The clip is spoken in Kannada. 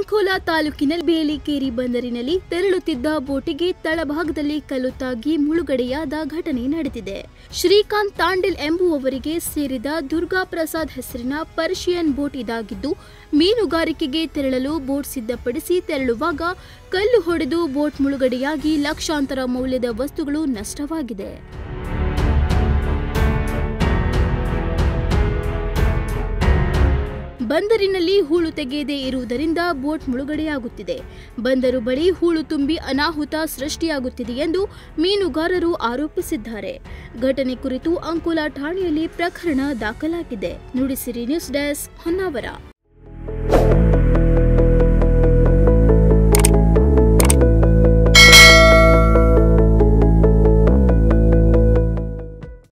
ಅಂಕೋಲಾ ತಾಲೂಕಿನ ಬೇಲಿಕೇರಿ ಬಂದರಿನಲ್ಲಿ ತೆರಳುತ್ತಿದ್ದ ಬೋಟಿಗೆ ತಳಭಾಗದಲ್ಲಿ ಕಲ್ಲು ತಾಗಿ ಮುಳುಗಡೆಯಾದ ಘಟನೆ ನಡೆದಿದೆ. ಶ್ರೀಕಾಂತ್ ತಾಂಡೆಲ್ ಎಂಬುವವರಿಗೆ ಸೇರಿದ ದುರ್ಗಾ ಪ್ರಸಾದ್ ಹೆಸರಿನ ಪರ್ಷಿಯನ್ ಬೋಟ್ ಇದಾಗಿದ್ದು, ಮೀನುಗಾರಿಕೆಗೆ ತೆರಳಲು ಬೋಟ್ ಸಿದ್ಧಪಡಿಸಿ ತೆರಳುವಾಗ ಕಲ್ಲು ಹೊಡೆದು ಬೋಟ್ ಮುಳುಗಡೆಯಾಗಿ ಲಕ್ಷಾಂತರ ಮೌಲ್ಯದ ವಸ್ತುಗಳು ನಷ್ಟವಾಗಿದೆ. ಬಂದರಿನಲ್ಲಿ ಹೂಳು ತೆಗೆಯದೇ ಇರುವುದರಿಂದ ಬೋಟ್ ಮುಳುಗಡೆಯಾಗುತ್ತಿದೆ. ಬಂದರು ಬಳಿ ಹೂಳು ತುಂಬಿ ಅನಾಹುತ ಸೃಷ್ಟಿಯಾಗುತ್ತಿದೆ ಎಂದು ಮೀನುಗಾರರು ಆರೋಪಿಸಿದ್ದಾರೆ. ಘಟನೆ ಕುರಿತು ಅಂಕೋಲಾ ಠಾಣೆಯಲ್ಲಿ ಪ್ರಕರಣ ದಾಖಲಾಗಿದೆ. Nudisiri news desk, Honnavar.